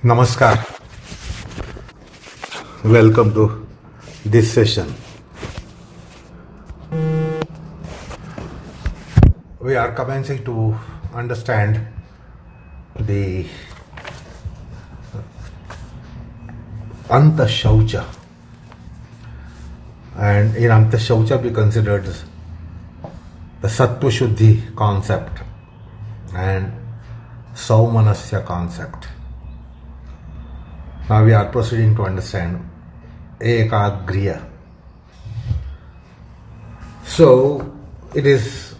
Namaskar. Welcome to this session. We are commencing to understand the Anta Shoucha. And in Anta Shoucha we considered the Sattva Shuddhi concept and Saumanasya concept. Now we are proceeding to understand Ekagriya. So it is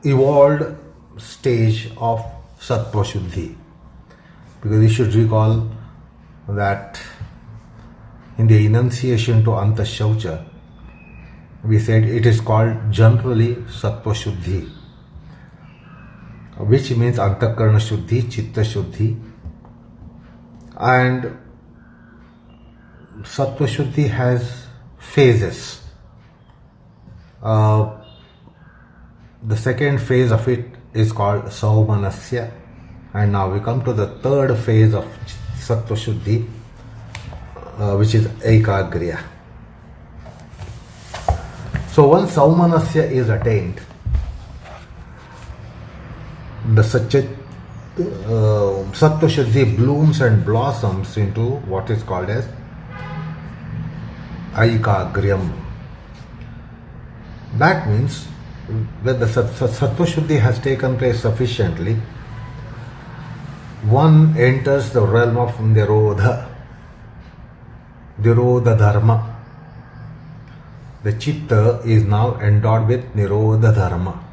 evolved stage of Sattva Shuddhi, because you should recall that in the enunciation to Anta Shaucha we said it is called generally Sattva Shuddhi, which means Antakarana Shuddhi, Chitta Shuddhi. And Sattva Shuddhi has phases. The second phase of it is called Saumanasya, and now we come to the third phase of Sattva Shuddhi, which is Ekagriya. So once Saumanasya is attained, the Sattva Shuddhi blooms and blossoms into what is called as Ekagriyam. That means when the Sattva Shuddhi has taken place sufficiently, one enters the realm of Nirodha, dharma. The Chitta is now endowed with Nirodha dharma.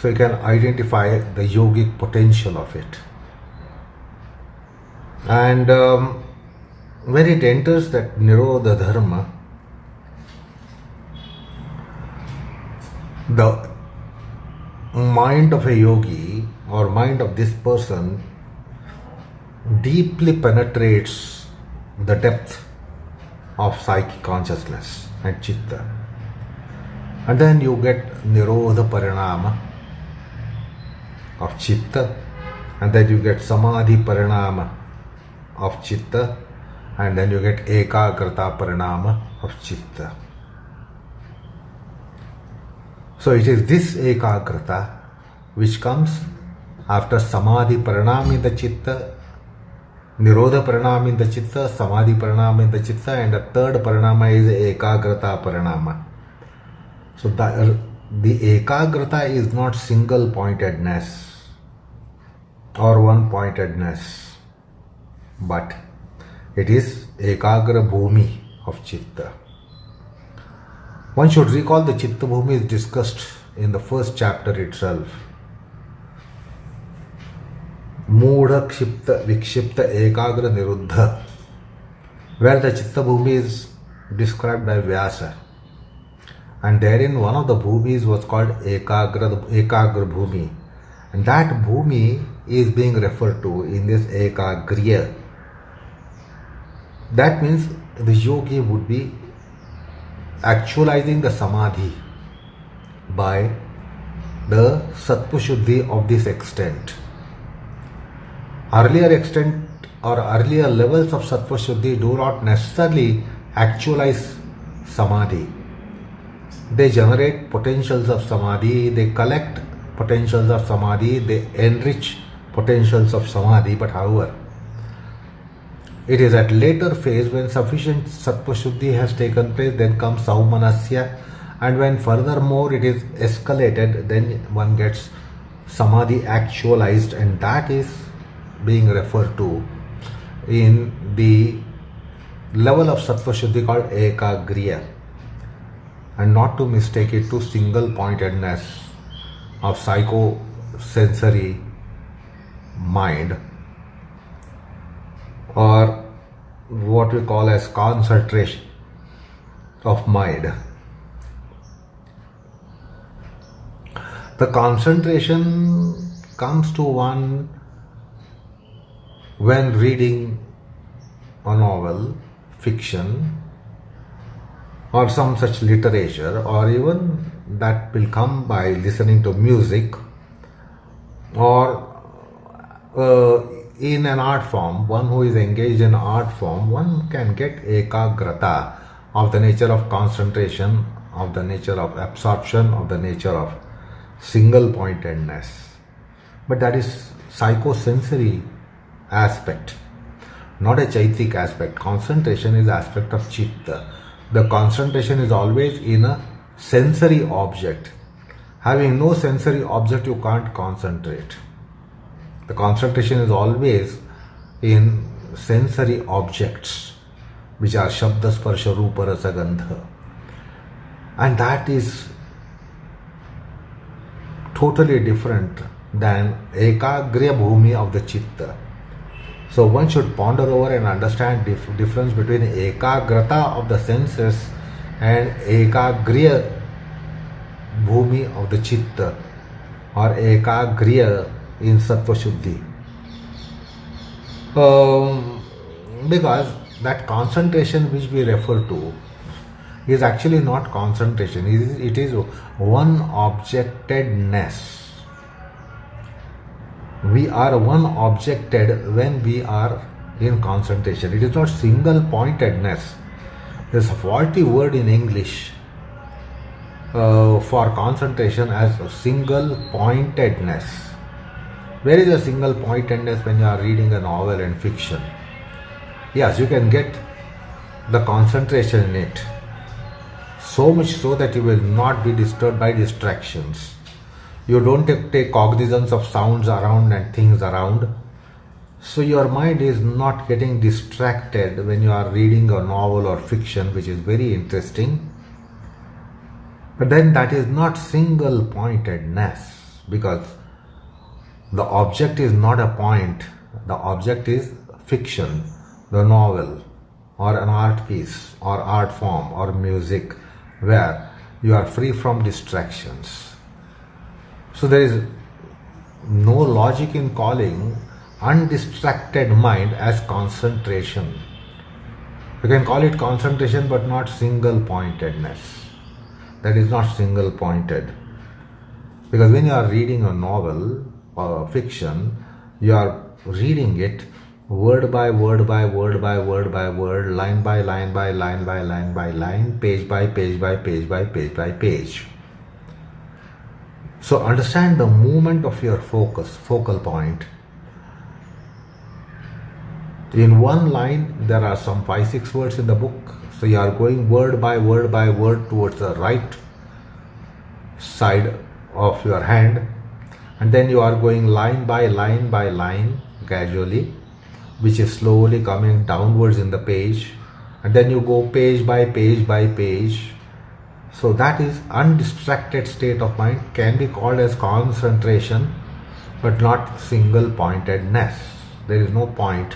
So you can identify the yogic potential of it. And when it enters that Nirodha dharma, the mind of a yogi or mind of this person deeply penetrates the depth of psychic consciousness and Chitta. And then you get Nirodha Parinama of Chitta, and then you get Samadhi Parinama of Chitta, and then you get Ekagrata Parinama of Chitta. So it is this Ekagrata which comes after Samadhi Parinama in the Chitta, Nirodha Parinama in the Chitta, Samadhi Parinama in the Chitta, and the third Parinama is Ekagrata Parinama. So the Ekagrata is not single-pointedness or one-pointedness, but it is Ekagra Bhumi of Chitta. One should recall the Chitta Bhumi is discussed in the first chapter itself. Mudha Kshipta Vikshipta Ekagra Nirodha, where the Chitta Bhumi is described by Vyasa. And therein one of the bhumis was called Ekagra Bhumi. And that bhumi is being referred to in this Ekagriya. That means the yogi would be actualizing the Samadhi by the Sattva Shuddhi of this extent. Earlier extent or earlier levels of Sattva Shuddhi do not necessarily actualize Samadhi. They generate potentials of Samadhi, they collect potentials of Samadhi, they enrich potentials of Samadhi, but however, it is at later phase when sufficient Sattva Shuddhi has taken place, then comes Saumanasya, and when furthermore it is escalated, then one gets Samadhi actualized, and that is being referred to in the level of Sattva Shuddhi called Ekagriya, and not to mistake it to single-pointedness of psychosensory mind, or what we call as concentration of mind. The concentration comes to one when reading a novel, fiction, or some such literature, or even that will come by listening to music, or in an art form, one who is engaged in art form, one can get Ekagrata of the nature of concentration, of the nature of absorption, of the nature of single-pointedness. But that is psychosensory aspect, not a chaitik aspect. Concentration is aspect of Chitta. The concentration is always in a sensory object. Having no sensory object, you can't concentrate. The concentration is always in sensory objects, which are Shabda, Sparsha, Rupa, Rasa, Gandha. And that is totally different than Ekagriya Bhumi of the Chitta. So one should ponder over and understand difference between Ekagrata of the senses and Ekagriya Bhumi of the Chitta, or Ekagriya in Sattva Shuddhi. Because that concentration which we refer to is actually not concentration, it is one objectedness. We are one objected when we are in concentration. It is not single-pointedness. There is a faulty word in English for concentration as single-pointedness. Where is the single-pointedness when you are reading a novel and fiction? Yes, you can get the concentration in it. So much so that you will not be disturbed by distractions. You don't take cognizance of sounds around and things around. So your mind is not getting distracted when you are reading a novel or fiction, which is very interesting. But then that is not single-pointedness, because the object is not a point. The object is fiction, the novel, or an art piece, or art form, or music, where you are free from distractions. So there is no logic in calling undistracted mind as concentration. You can call it concentration, but not single-pointedness. That is not single-pointed. Because when you are reading a novel or fiction, you are reading it word by word by word by word by word, line by line by line by line by line, page by page by page by page by page. So understand the movement of your focus, focal point. In one line, there are some 5-6 words in the book. So you are going word by word by word towards the right side of your hand, and then you are going line by line by line gradually, which is slowly coming downwards in the page, and then you go page by page by page. So that is undistracted state of mind, can be called as concentration, but not single-pointedness. There is no point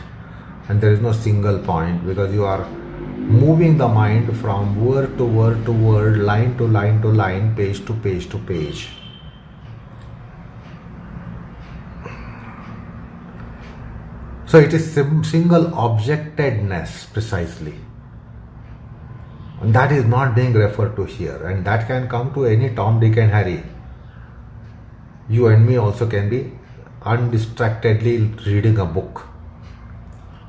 and there is no single point, because you are moving the mind from word to word to word, line to line to line, page to page to page. So it is single objectedness precisely. And that is not being referred to here, and that can come to any Tom, Dick and Harry. You and me also can be undistractedly reading a book,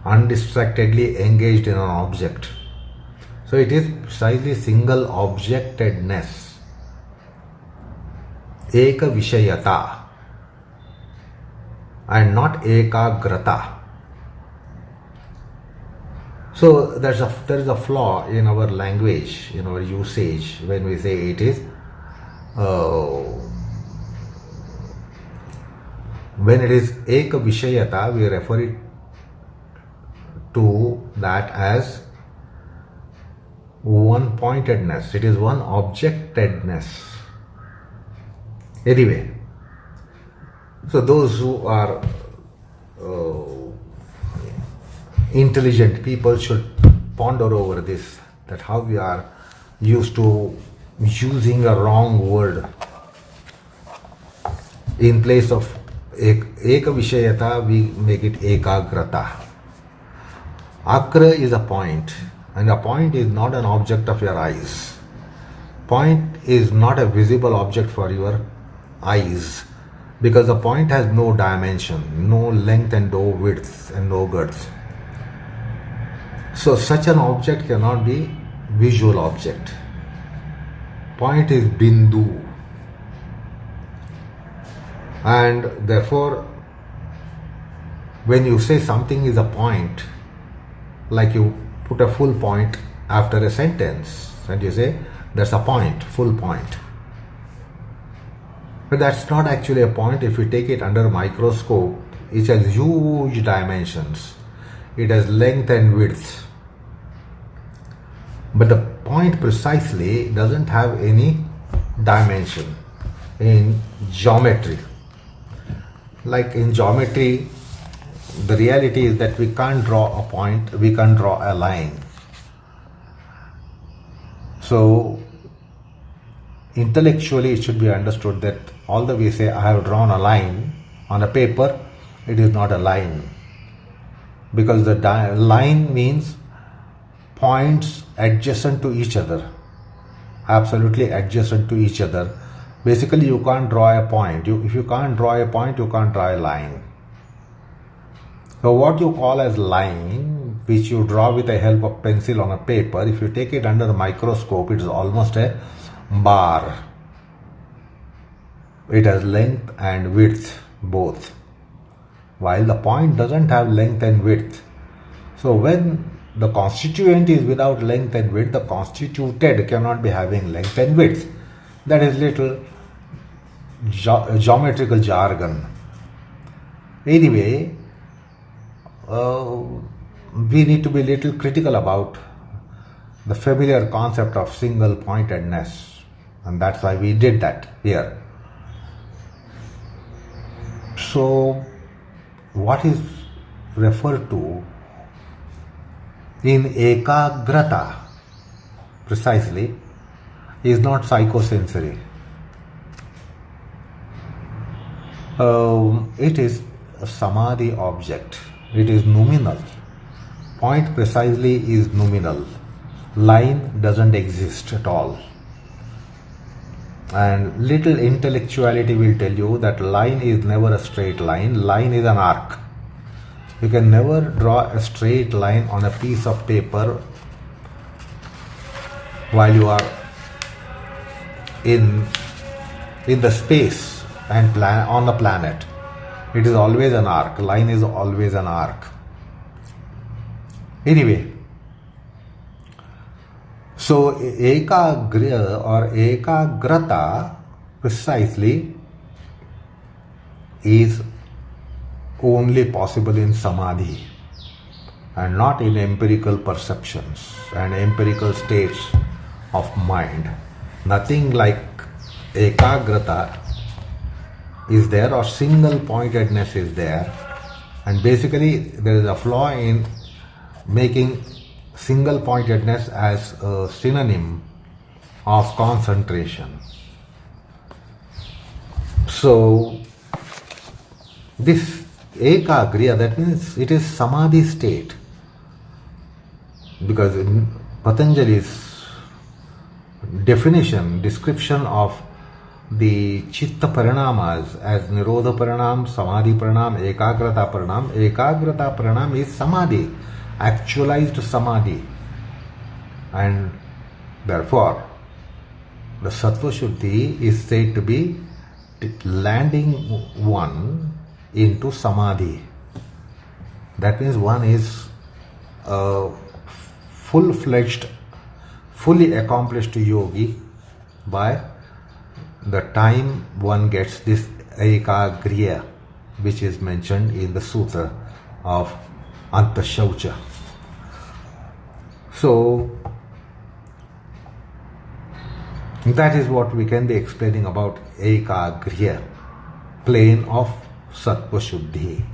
undistractedly engaged in an object. So it is precisely single objectedness, Ekavishayata, and not Ekagrata. So there is a flaw in our language, in our usage, when we say it is when it is Ekavishayata, we refer it to that as one-pointedness. It is one objectedness. Anyway, so those who are intelligent people should ponder over this, that how we are used to using a wrong word. In place of Ekavishayata, we make it Ekagrata. Akra is a point, and a point is not an object of your eyes. Point is not a visible object for your eyes. because the point has no dimension, no length and no width and no girth. So such an object cannot be visual object. Point is Bindu, and therefore when you say something is a point, like you put a full point after a sentence and you say that's a point, full point. But that's not actually a point. If you take it under a microscope, it has huge dimensions. It has length and width. But the point precisely doesn't have any dimension in geometry. Like in geometry, the reality is that we can't draw a point, we can't draw a line. So intellectually it should be understood that although we say I have drawn a line on a paper, it is not a line, because the line means points adjacent to each other, absolutely adjacent to each other. Basically you can't draw a point. If you can't draw a point, you can't draw a line. So what you call as line, which you draw with the help of pencil on a paper, if you take it under a microscope, it is almost a bar. It has length and width both, while the point doesn't have length and width. So when the constituent is without length and width, the constituted cannot be having length and width. That is little geometrical jargon. Anyway, we need to be little critical about the familiar concept of single-pointedness, and that's why we did that here. So what is referred to in Ekagrata precisely is not psychosensory. It is a Samadhi object. It is nouminal. Point precisely is nouminal. Line doesn't exist at all. And little intellectuality will tell you that line is never a straight line. Line is an arc. You can never draw a straight line on a piece of paper while you are in the space and on the planet. It is always an arc. Line is always an arc. Anyway, so Ekagriya or Ekagrata precisely is only possible in Samadhi and not in empirical perceptions and empirical states of mind. Nothing like Ekagrata is there, or single-pointedness is there, and basically there is a flaw in making single-pointedness as a synonym of concentration. So this Ekagriya, that means it is Samadhi state, because in Patanjali's description of the Chitta Parinamas as Nirodha Parinam, Samadhi Parinam, Ekagrata Parinam. Ekagrata Parinam is Samadhi, actualized Samadhi, and therefore the Sattva Shuddhi is said to be landing one into Samadhi. That means one is a full-fledged, fully accomplished yogi by the time one gets this Ekagriya, which is mentioned in the sutra of Shoucha. So that is what we can be explaining about Ekagriya, plane of Sattva Shuddhi.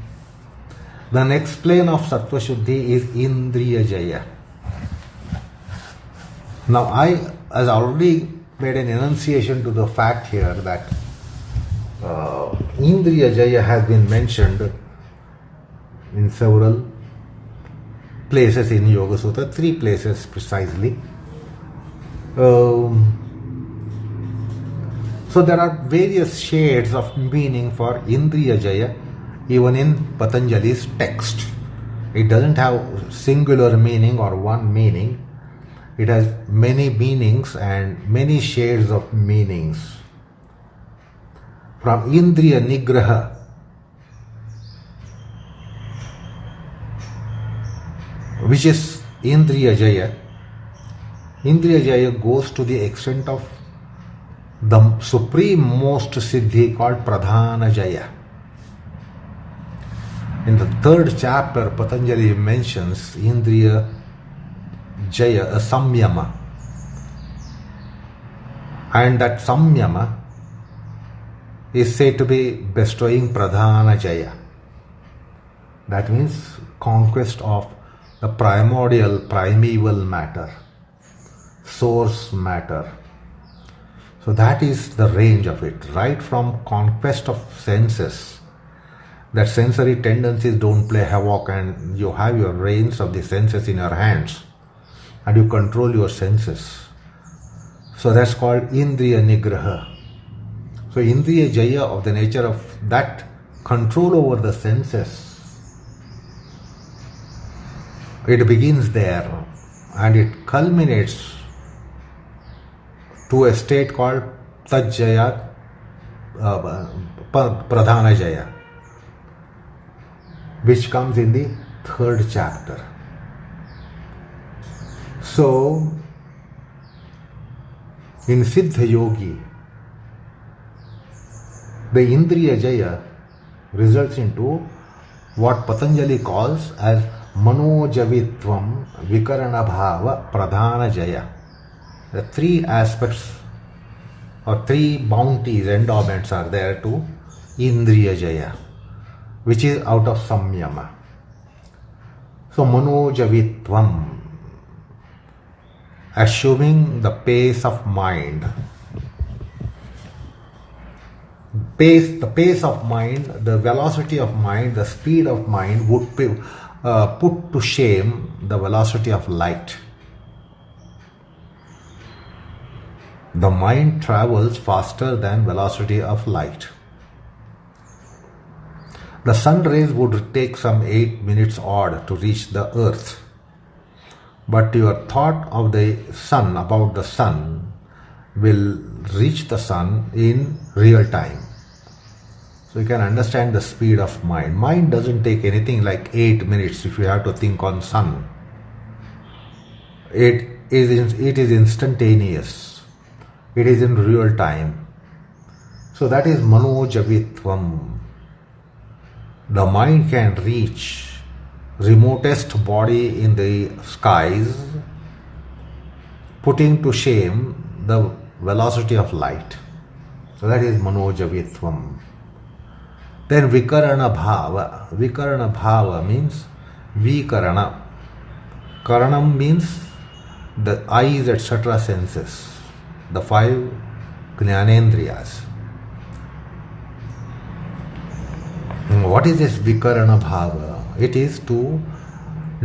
The next plane of Sattva Shuddhi is Indriya Jaya. Now as already made an enunciation to the fact here that Indriya Jaya has been mentioned in several places in Yoga Sutra, 3 places precisely. So there are various shades of meaning for Indriya Jaya even in Patanjali's text. It doesn't have singular meaning or one meaning. It has many meanings and many shades of meanings. From Indriya Nigraha, which is Indriya Jaya, Indriya Jaya goes to the extent of the supreme most siddhi called Pradhana Jaya. In the third chapter, Patanjali mentions Indriya Jaya, a samyama. And that samyama is said to be bestowing Pradhana Jaya. That means conquest of the primordial, primeval matter, source matter. So that is the range of it, right from conquest of senses, that sensory tendencies don't play havoc and you have your reins of the senses in your hands and you control your senses. So that's called Indriya Nigraha. So Indriya Jaya of the nature of that control over the senses, it begins there and it culminates to a state called Tajjaya Pradhana Jaya, which comes in the third chapter. So, in Siddha Yogi, the Indriya Jaya results into what Patanjali calls as Manojavitvam Vikarana Bhava Pradhana Jaya. The three aspects or three bounties, endowments are there to Indriya Jaya, which is out of Samyama. So Manojavitvam, assuming the pace of mind. The pace of mind, the velocity of mind, the speed of mind would put to shame the velocity of light. The mind travels faster than velocity of light. The sun rays would take some 8 minutes odd to reach the earth. But your thought of the sun, about the sun, will reach the sun in real time. So you can understand the speed of mind. Mind doesn't take anything like 8 minutes if you have to think on sun. It is instantaneous. It is in real time. So that is Manojavitvam. The mind can reach remotest body in the skies, putting to shame the velocity of light. So that is Manojavitvam. Then Vikarana Bhava. Vikarana Bhava means Vikarana. Karanam means the eyes, etc. senses. The 5 Jnanendriyas. What is this Vikarana Bhava? It is to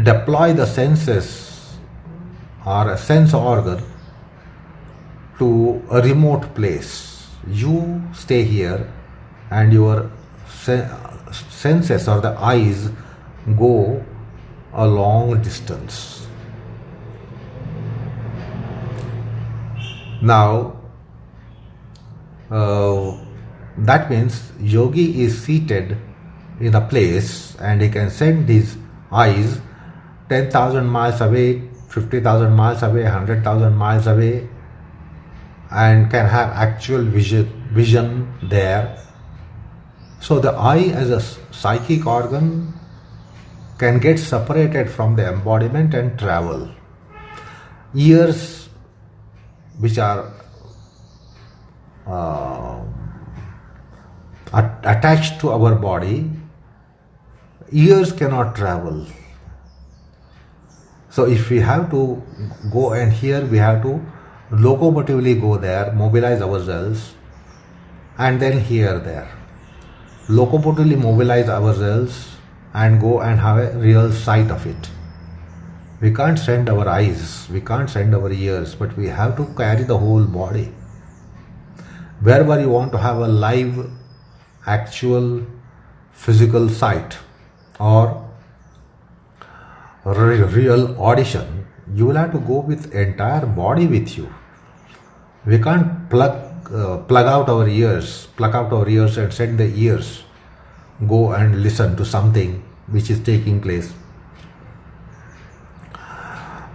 deploy the senses or a sense organ to a remote place. You stay here and your senses or the eyes go a long distance. Now, that means yogi is seated in a place and he can send his eyes 10,000 miles away, 50,000 miles away, 100,000 miles away, and can have actual vision there. So the eye as a psychic organ can get separated from the embodiment and travel. Ears, which are attached to our body, ears cannot travel. So if we have to go and hear, we have to locomotively go there, mobilize ourselves, and then hear there. Locomotively mobilize ourselves and go and have a real sight of it. We can't send our eyes, we can't send our ears, but we have to carry the whole body. wherever you want to have a live, actual, physical sight or real audition, you will have to go with entire body with you. We can't plug out our ears and send the ears go and listen to something which is taking place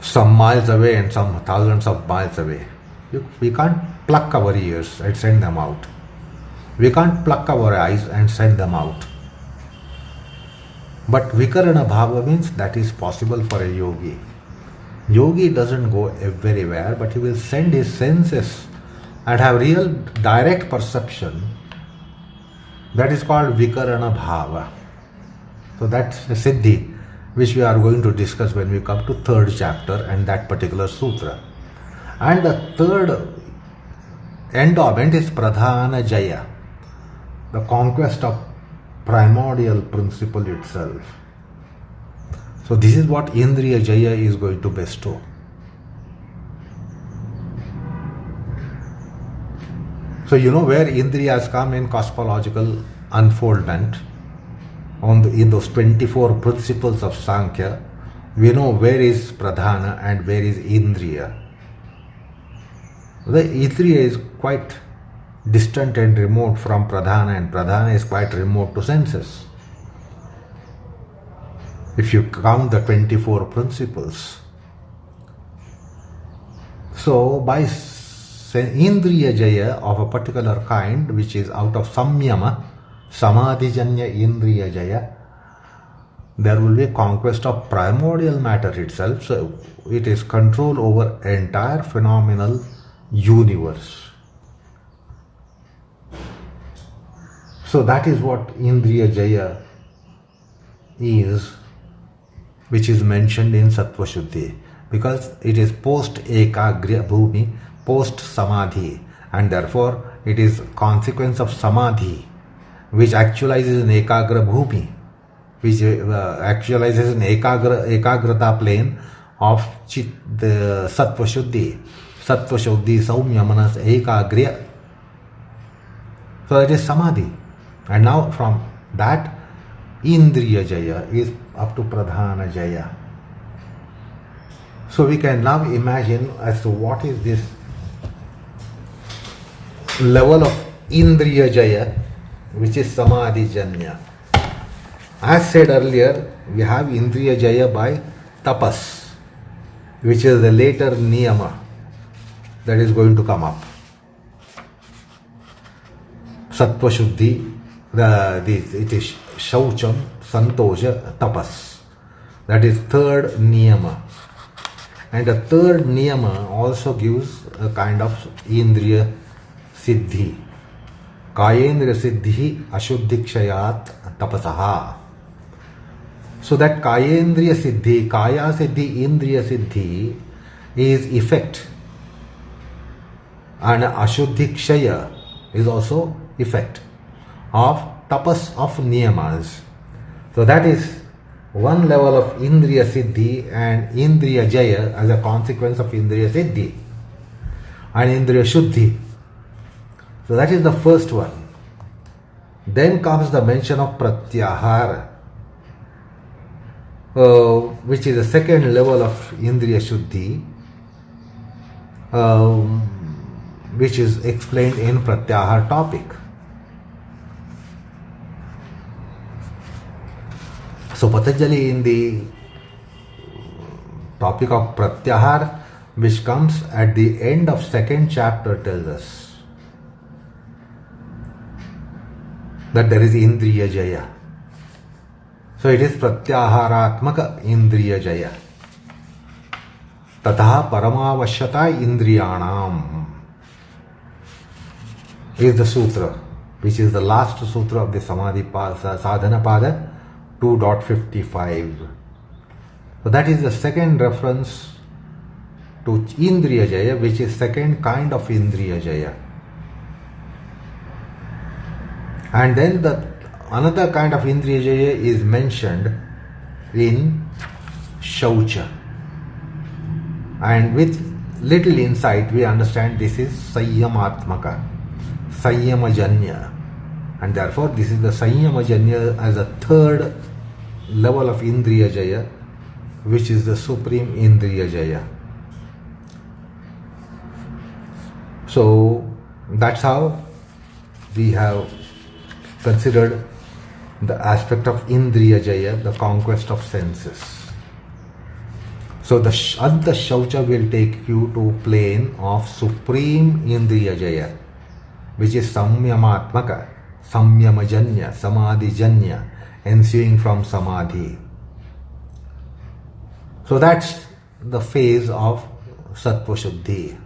some miles away and some thousands of miles away. We can't pluck our ears and send them out. We can't pluck our eyes and send them out. But Vikarana Bhava means that is possible for a yogi. Yogi doesn't go everywhere, but he will send his senses and have real direct perception. That is called Vikarana Bhava. So that's a Siddhi which we are going to discuss when we come to third chapter and that particular sutra. And the third endowment is Pradhana Jaya, the conquest of primordial principle itself. So this is what Indriya Jaya is going to bestow. So you know where Indriyas come in cosmological unfoldment. In those 24 principles of Sankhya, we know where is Pradhana and where is Indriya. The Indriya is quite distant and remote from Pradhana, and Pradhana is quite remote to senses. If you count the 24 principles. So by Indriya Jaya of a particular kind, which is out of Samyama, Samadhijanya Indriya Jaya, there will be a conquest of primordial matter itself. So it is control over entire phenomenal universe. So that is what Indriya Jaya is, which is mentioned in Sattva Shuddhi, because it is post Ekagriya Bhumi, post Samadhi, and therefore it is consequence of Samadhi, which actualizes in Ekagra Bhumi, which actualizes in Ekagrata plane of the Sattva Shuddhi, Saumya Manas Ekagriya. So it is Samadhi. And now from that, Indriya Jaya is up to Pradhana Jaya. So we can now imagine as to what is this level of Indriya Jaya, which is Samadhi Janya. As said earlier, we have Indriya Jaya by Tapas, which is the later Niyama that is going to come up. Sattva Shuddhi, it is Shoucha, Santosha, Tapas. That is third Niyama. And the third Niyama also gives a kind of Indriya Siddhi. Kayendriya Siddhi Ashuddhikshayat Tapasaha. So that Kayendriya Siddhi, Kaya Siddhi, Indriya Siddhi is effect. And Ashuddhikshaya is also effect of tapas of niyamas. So that is one level of Indriya Siddhi and Indriya Jaya as a consequence of Indriya Siddhi and Indriya Shuddhi. So that is the first one. Then comes the mention of Pratyahara, which is the second level of Indriya Shuddhi, which is explained in Pratyahara topic. So Patanjali in the topic of Pratyahara, which comes at the end of second chapter, tells us that there is Indriya Jaya. So it is Pratyaharatmaka Indriya Jaya. Tatha Paramavashyata Indriyanam is the sutra, which is the last sutra of the Samadhi Sadhana Pada 2.55. So that is the second reference to Indriya Jaya, which is second kind of Indriya Jaya. And then another kind of Indriya Jaya is mentioned in Shaucha. And with little insight we understand this is Sanyamatmaka. Sanyamajanya. And therefore this is the Sanyamajanya as a third level of Indriya Jaya, which is the supreme Indriya Jaya. So that's how we have considered the aspect of Indriya Jaya, the conquest of senses. So the Anta Shaucha will take you to plane of supreme Indriya Jaya, which is Samyamatmaka, Samyamajanya, Samadhijanya, ensuing from Samadhi. So that's the phase of Sattva Shuddhi.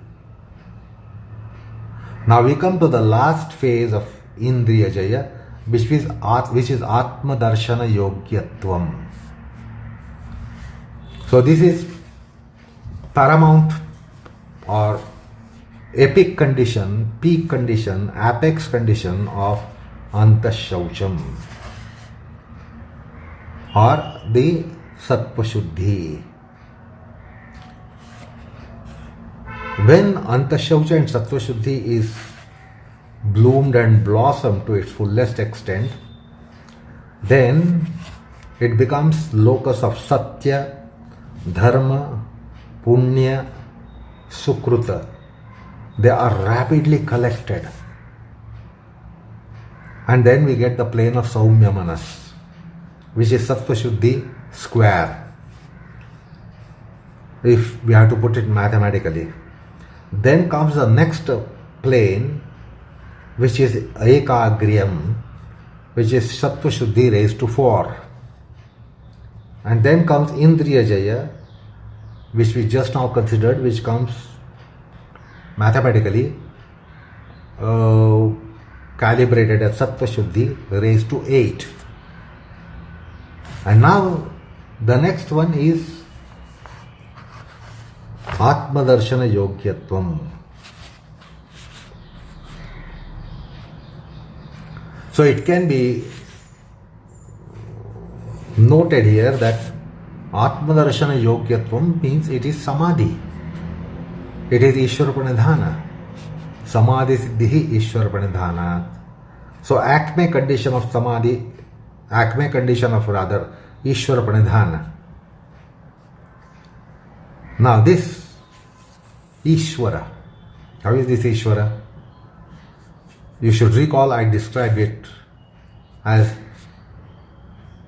Now we come to the last phase of Indriya Jaya, which is Atma Darshana Yogyatvam. So this is paramount or epic condition, peak condition, apex condition of Antashaucham or the Sattva Shuddhi. When Antashaucha and Sattva Shuddhi is bloomed and blossomed to its fullest extent, then it becomes locus of Satya, Dharma, Punya, Sukruta. They are rapidly collected. And then we get the plane of Saumya Manas, which is Sattva Shuddhi square, if we have to put it mathematically. Then comes the next plane, which is Ekagriyam, which is Sattva Shuddhi raised to 4. And then comes Indriya Jaya, which we just now considered, which comes mathematically calibrated as Sattva Shuddhi raised to 8. And now the next one is Atma Darshana Yogyatvam. So it can be noted here that Atma Darshana Yogyatvam means it is Samadhi. It is Ishvara Pranidhana. Samadhi Siddhi Ishvara Pranidhana. So acme condition of Samadhi, acme condition of rather Ishvara Pranidhana. Now this Ishvara, how is this Ishvara? You should recall I described it as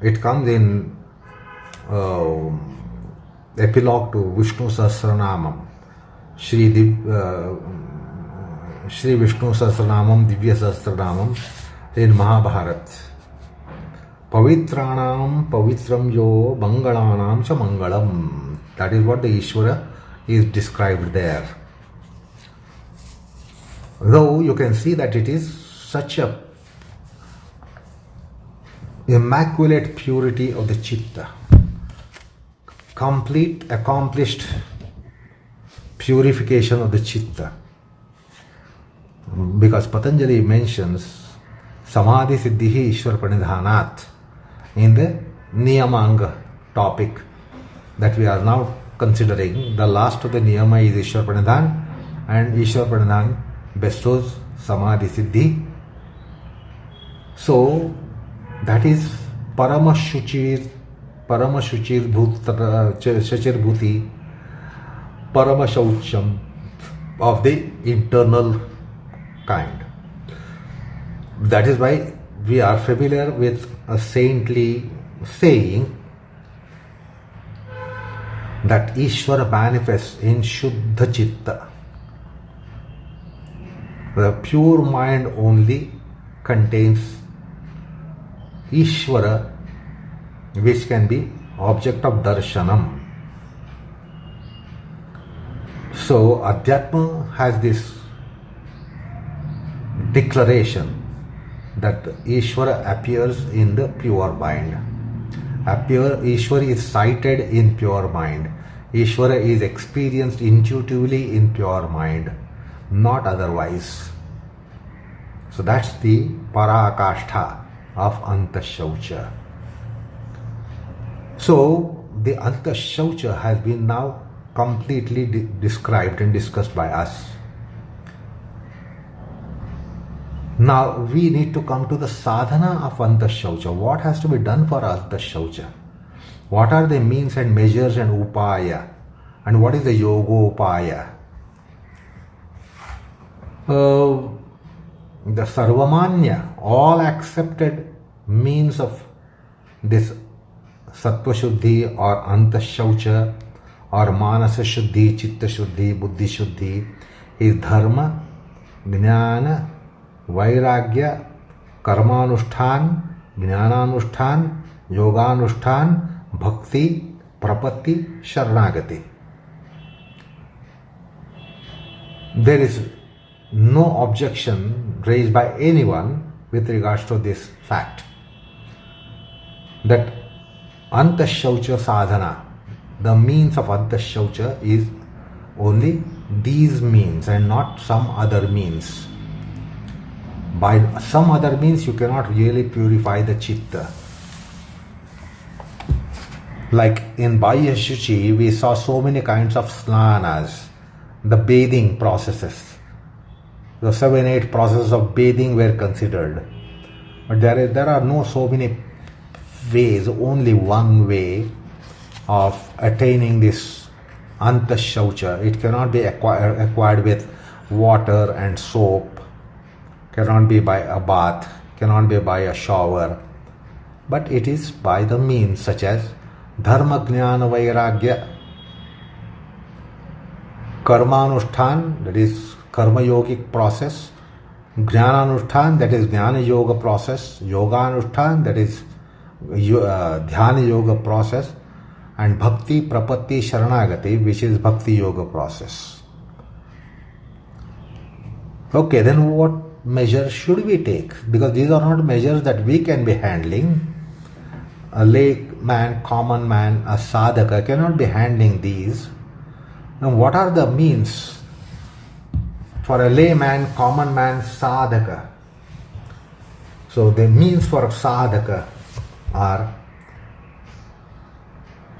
it comes in epilogue to Vishnu Sahasranamam, Shri Vishnu Sahasranamam, Divya Sahasranamam in Mahabharat. Pavitranam Pavitram Yo Mangalanam Cha Mangalam. That is what the Ishvara is described there. Though you can see that it is such a immaculate purity of the Chitta, complete accomplished purification of the Chitta. Because Patanjali mentions Samadhi Siddhi Ishwar Pranidhanat in the Niyamanga topic that we are now considering. The last of the Niyama is Ishwar Pranidhan, and Ishwar Pranidhan bestows Samadhi Siddhi. So that is Parama Shuchir Shachir Bhuti, Parama Shaucham of the internal kind. That is why we are familiar with a saintly saying that Ishvara manifests in Shuddha Chitta. The pure mind only contains Ishvara, which can be object of darshanam. So Adhyatma has this declaration that Ishvara appears in the pure mind. Ishvara is sighted in pure mind. Ishvara is experienced intuitively in pure mind, not otherwise. So that's the Parakashtha of Antashaucha. So the Antashaucha has been now completely described and discussed by us. Now we need to come to the sadhana of Shaucha. What has to be done for Shaucha? What are the means and measures and upaya? And what is the yoga upaya? The sarvamanya, all accepted means of this Sattva Shuddhi or Shaucha or Manasa Shuddhi, Chitta Shuddhi, Buddhi Shuddhi is dharma, jnana, vairagya, karmanushthan, jnananushthan, yoganushthan, bhakti, prapatti, sharanagati. There is no objection raised by anyone with regards to this fact that Shaucha sadhana, the means of Shaucha is only these means and not some other means. By some other means you cannot really purify the Chitta. Like in Bahya Shuchi we saw so many kinds of snanas, the bathing processes. The 7-8 processes of bathing were considered. But there are no so many ways, only one way of attaining this Shaucha. It cannot be acquired with water and soap, cannot be by a bath, cannot be by a shower, but it is by the means such as dharma, jnana, vairagya, karmanushthan, that is karma yogic process, jnananushthan, that is jnana yoga process, yoganushthan, that is dhyana yoga process, and bhakti, prapatti, sharanagati, which is bhakti yoga process. Okay, then what measures should we take? Because these are not measures that we can be handling. A layman, common man, a sadhaka cannot be handling these. Now what are the means for a layman, common man, sadhaka? So the means for a sadhaka are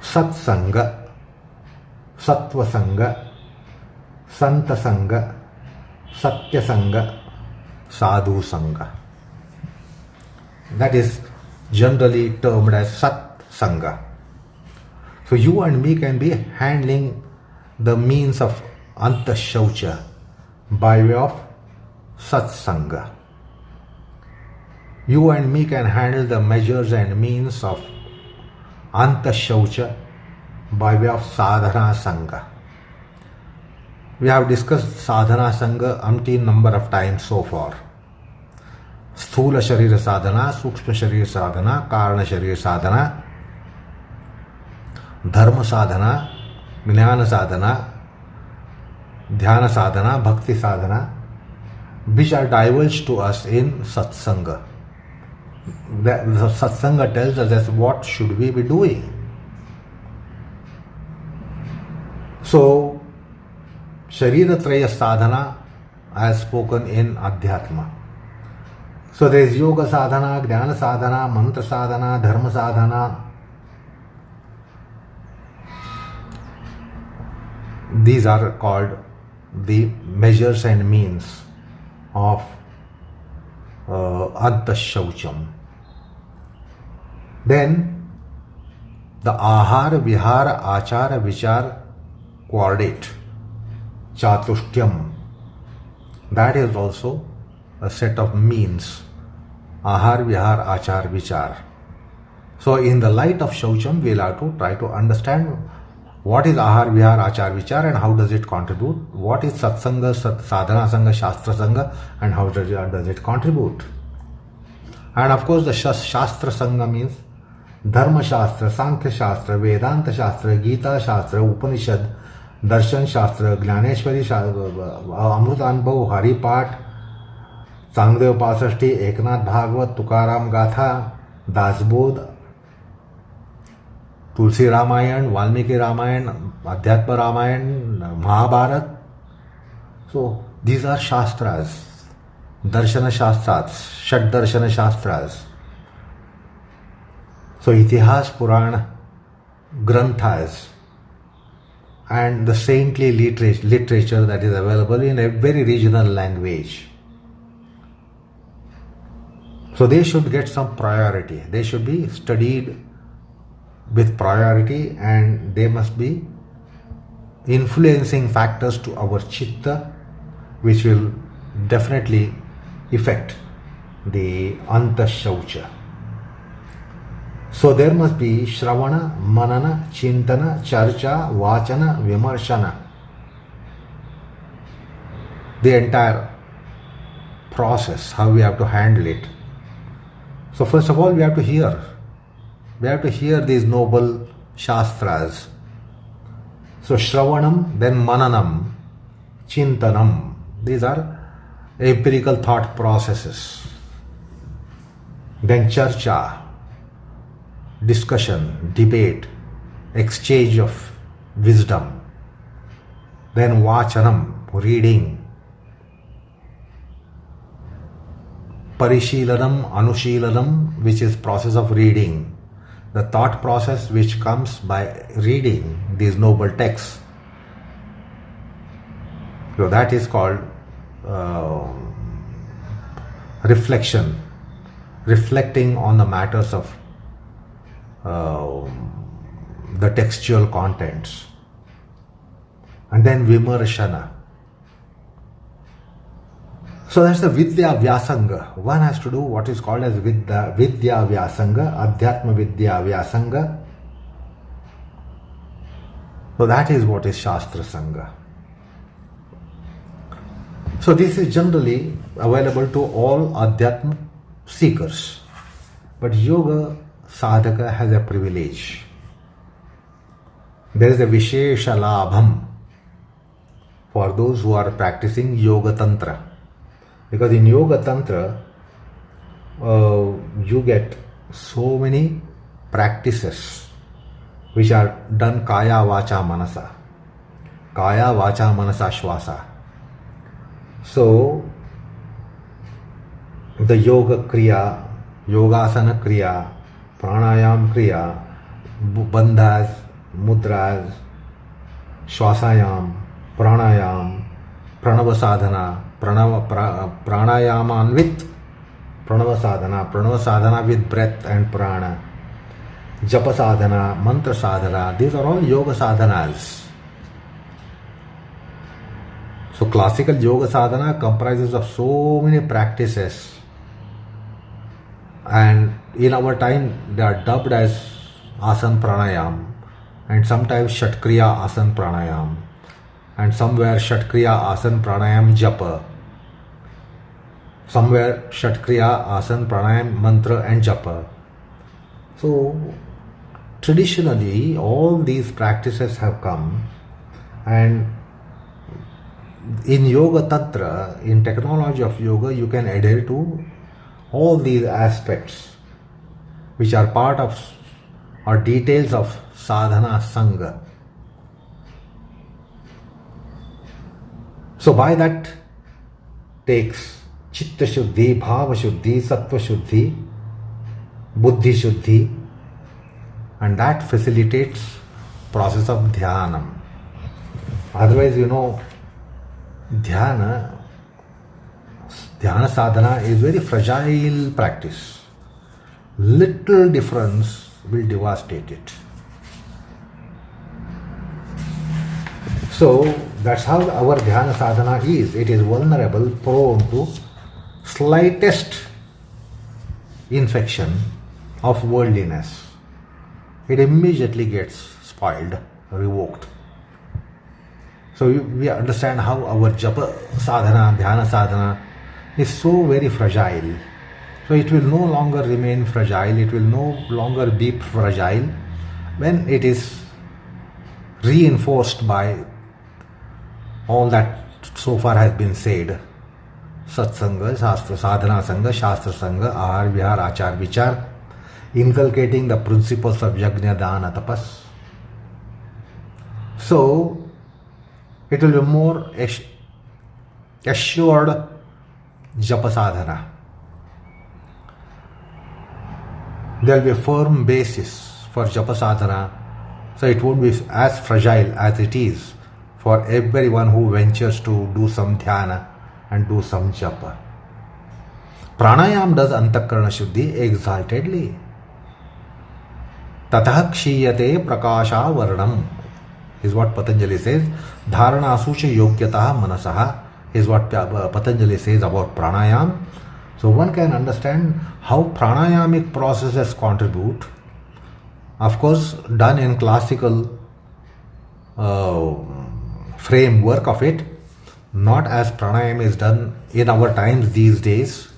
satsanga, sattva sanga, santa sanga, satya sanga, sadhu sanga. That is generally termed as sat sanga. So you and me can be handling the means of Shaucha by way of satsanga. You and me can handle the measures and means of Shaucha by way of sadhana sanga. We have discussed sadhana sanga umpteen number of times so far. Sthula sharira sadhana, sukshma sharira sadhana, karana sharira sadhana, dharma sadhana, jnana sadhana, dhyana sadhana, bhakti sadhana, which are divulged to us in satsanga. The satsanga tells us as what should we be doing. So, Sharira Traya sadhana as spoken in Adhyatma. So there is yoga sadhana, jnana sadhana, mantra sadhana, dharma sadhana. These are called the measures and means of Shaucham. Then the ahara, vihara, achara, vichar coordinate, chatushyam. That is also a set of means. Ahar, vihar, achar, vichar. So in the light of Shaucham, we'll have to try to understand what is ahar, vihar, achar, vichar and how does it contribute. What is satsanga, sadhana sanga, shastra sanga and how does it contribute. And of course the shastra sanga means dharma shastra, sankhya shastra, vedanta shastra, gita shastra, upanishad, darshan shastra, jnaneshwari shastra, amrut anubhav, hari pat, Sangdev Pasashti, Eknath Bhagwat, Tukaram Gatha, Dasbodh, Tulsi Ramayan, Valmiki Ramayan, Adhyatma Ramayan, Mahabharat. So these are shastras, darshana shastras, Shad darshana shastras. So Itihas, Purana, Granthas and the saintly literature that is available in a very regional language. So they should get some priority. They should be studied with priority, and they must be influencing factors to our Chitta, which will definitely affect the Anta Shaucha. So there must be Shravana, Manana, Chintana, Charcha, Vachana, Vimarshana. The entire process, how we have to handle it. So first of all, we have to hear. We have to hear these noble Shastras. So Shravanam, then Mananam, Chintanam. These are empirical thought processes. Then Charcha, discussion, debate, exchange of wisdom. Then Vachanam, reading. Parishilanam, Anushilanam, which is process of reading. The thought process which comes by reading these noble texts. So that is called reflection. Reflecting on the matters of the textual contents. And then Vimarshana. So that's the Vidya Vyasanga. One has to do what is called as Vidya Vyasanga, Adhyatma Vidya Vyasanga. So that is what is Shastra Sangha. So this is generally available to all Adhyatma seekers. But Yoga Sadhaka has a privilege. There is a Vishesha Labham for those who are practicing Yoga Tantra. Because in Yoga Tantra, you get so many practices which are done Kaya Vacha Manasa. Kaya Vacha Manasa Shwasa. So, the Yoga Kriya, Yogasana Kriya, Pranayam Kriya, Bandhas, Mudras, Shwasayam, Pranayam, Pranava Sadhana, Pranayama with Pranava Sadhana with breath and prana, Japa Sadhana, Mantra Sadhana, these are all Yoga Sadhanas. So classical Yoga Sadhana comprises of so many practices, and in our time they are dubbed as Asan Pranayam, and sometimes Shatkriya Asan Pranayam, and somewhere Shatkriya Asan Pranayam Japa, somewhere Shatkriya Asan Pranayam Mantra and Japa. So traditionally all these practices have come, and in Yoga Tantra, in technology of yoga, you can adhere to all these aspects which are part of or details of sadhana sangha. So by that takes Chitta Shuddhi, Bhava Shuddhi, Sattva Shuddhi, Buddhi Shuddhi, and that facilitates process of dhyanam. Otherwise, dhyana sadhana is very fragile practice. Little difference will devastate it. So that's how our dhyana sadhana is. It is vulnerable, prone to slightest infection of worldliness. It immediately gets spoiled, revoked. So we understand how our japa sadhana, dhyana sadhana is so very fragile. So it will no longer remain fragile, it will no longer be fragile when it is reinforced by all that so far has been said. Satsanga, Shastra Sadhana Sangha, Shastra Sangha, Ahar Vihar, Achar Vichar, inculcating the principles of Yajna, Dana, Tapas. So it will be more assured japa sadhana. There will be a firm basis for japa sadhana, so it won't be as fragile as it is for everyone who ventures to do some dhyana and do some japa. Pranayam does antakarana shuddhi exaltedly. Tatah kshiyate prakasha varnam is what Patanjali says. Dharana sucha yogyataha manasaha is what Patanjali says about pranayam. So one can understand how pranayamic processes contribute. Of course, done in classical framework of it, not as pranayam is done in our times these days.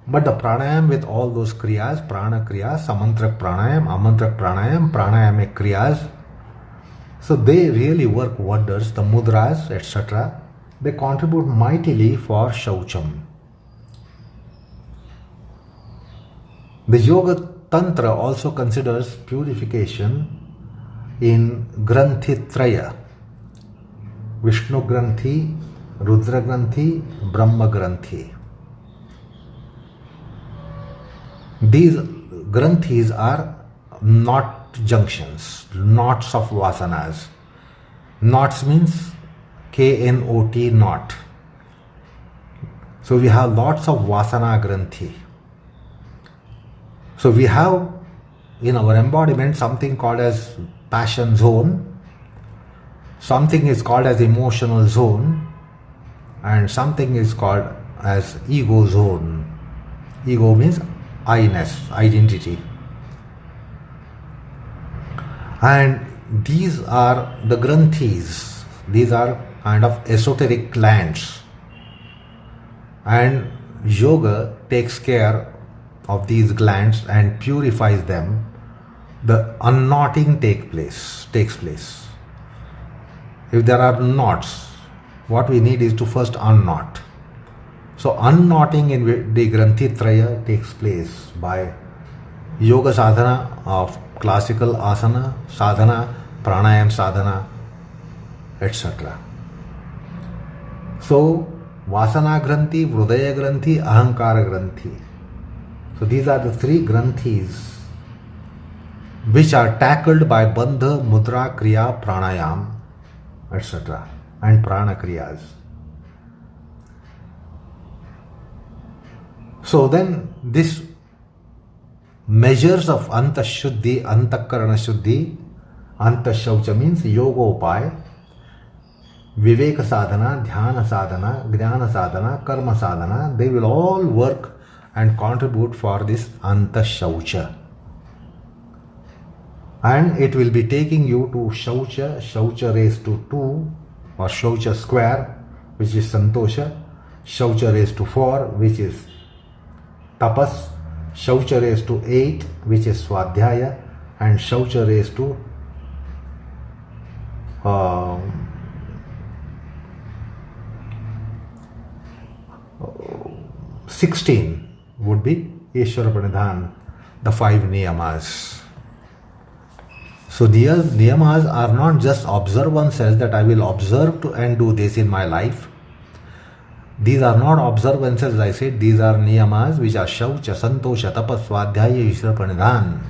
But the pranayam with all those kriyas, prana kriyas, samantrak pranayam, amantrak pranayam, pranayamic kriyas, so they really work wonders. The mudras, etc., they contribute mightily for Shaucham. The Yoga Tantra also considers purification in Granthi Traya, Vishnu Granthi, Rudra Granthi, Brahma Granthi. These Granthis are knot junctions, knots of vasanas. Knots means K-N-O-T, knot. So we have lots of vasana Granthi. So we have in our embodiment something called as passion zone, something is called as emotional zone, and something is called as ego zone. Ego means I-ness, identity. And these are the granthis. These are kind of esoteric glands. And yoga takes care of these glands and purifies them. The unknotting takes place. If there are knots, what we need is to first unknot. So unknotting in the Granthi Traya takes place by yoga sadhana of classical asana, sadhana, pranayam sadhana, etc. So Vasana Granthi, Vrudaya Granthi, Ahankara Granthi. So these are the three Granthis which are tackled by Bandha, Mudra, Kriya, Pranayam, etc. and Prana Kriyas. So then this measures of Anta Shuddhi, Antakarana Shuddhi, Anta Shaucha means Yogopaya, Viveka Sadhana, Dhyana Sadhana, Jnana Sadhana, Karma Sadhana, they will all work and contribute for this Anta Shaucha. And it will be taking you to Shaucha, Shaucha raised to 2 or Shaucha square, which is Santosha, Shaucha raised to 4, which is Tapas, Shaucha raised to 8, which is Swadhyaya, and Shaucha raised to 16 would be Ishvara Pranidhan, the 5 Niyamas. So these Niyamas are not just observances that I will observe to and do this in my life. These are not observances, as I said, these are Niyamas which are Shaucha, Santosha, Tapas, Swadhyaya, Ishvara Pranidhan.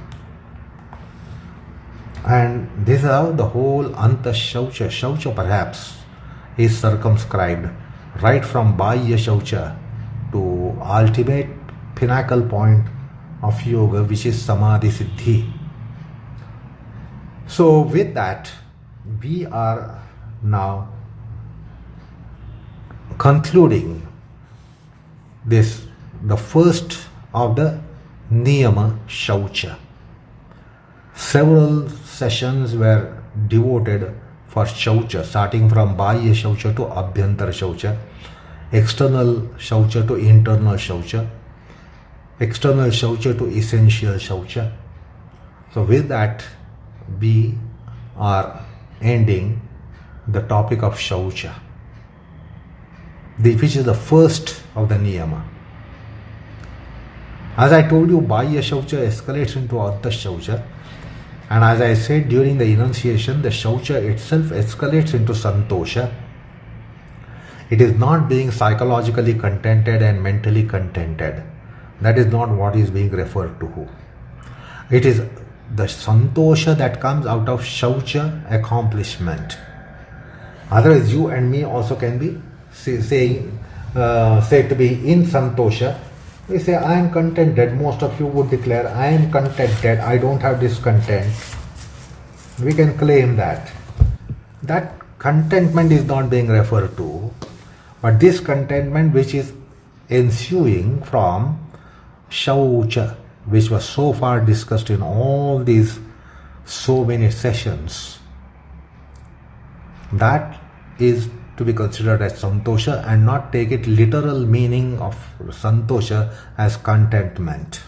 And this is how the whole Anta Shaucha, Shaucha perhaps, is circumscribed right from Bahya Shaucha to ultimate pinnacle point of yoga, which is Samadhi Siddhi. So with that, we are now concluding this, the first of the Niyama Shaucha. Several sessions were devoted for Shaucha, starting from Bahya Shaucha to Abhyantara Shaucha, external Shaucha to internal Shaucha, external Shaucha to essential Shaucha. So with that, we are ending the topic of Shaucha, which is the first of the Niyama. As I told you, Bahya Shaucha escalates into Anta Shaucha, and as I said during the enunciation, the Shaucha itself escalates into Santosha. It is not being psychologically contented and mentally contented. That is not what is being referred to. It is the Santosha that comes out of Shaucha accomplishment. Otherwise, you and me also can be saying, said to be in Santosha, we say, I am contented. Most of you would declare, I am contented, I don't have discontent. We can claim that. That contentment is not being referred to, but this contentment which is ensuing from Shaucha, which was so far discussed in all these so many sessions, that is to be considered as Santosha, and not take it literal meaning of Santosha as contentment.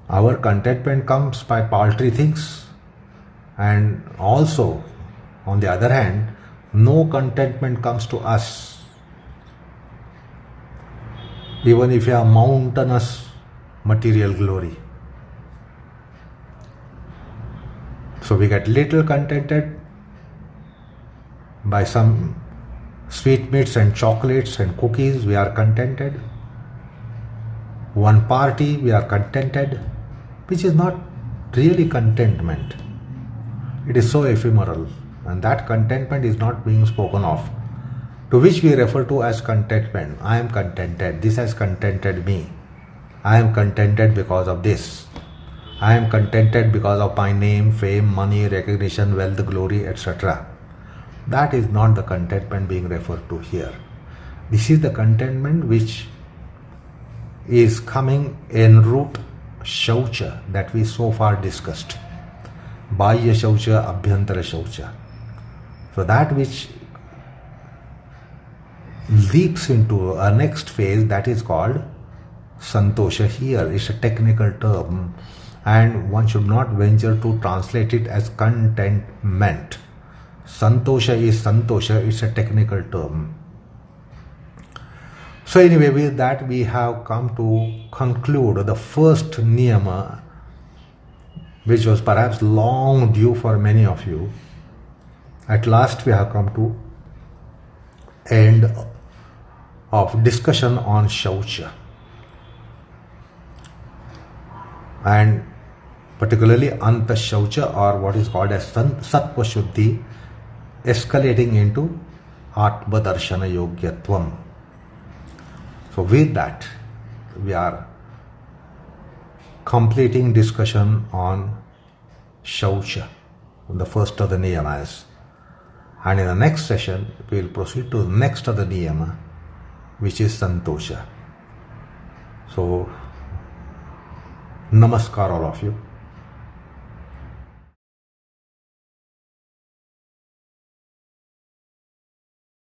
Our contentment comes by paltry things, and also, on the other hand, no contentment comes to us. Even if you have mountainous material glory. So we get little contented by some sweetmeats and chocolates and cookies, we are contented. One party, we are contented, which is not really contentment. It is so ephemeral, and that contentment is not being spoken of, to which we refer to as contentment. I am contented, this has contented me. I am contented because of this. I am contented because of my name, fame, money, recognition, wealth, glory, etc. That is not the contentment being referred to here. This is the contentment which is coming en route Shaucha that we so far discussed. Bahya Shaucha, Abhyantara Shaucha. So that which leaps into a next phase, that is called Santosha here. It's a technical term, and one should not venture to translate it as contentment. Santosha is Santosha, it's a technical term. So anyway, with that we have come to conclude the first Niyama, which was perhaps long due for many of you. At last we have come to end of discussion on Shaucha, and particularly Anta Shaucha, or what is called as Sattva Shuddhi, escalating into Atma Darshana Yogyatvam. So with that, we are completing discussion on Shaucha, the first of the Niyamas. And in the next session, we will proceed to the next of the Niyama, which is Santosha. So, Namaskar all of you.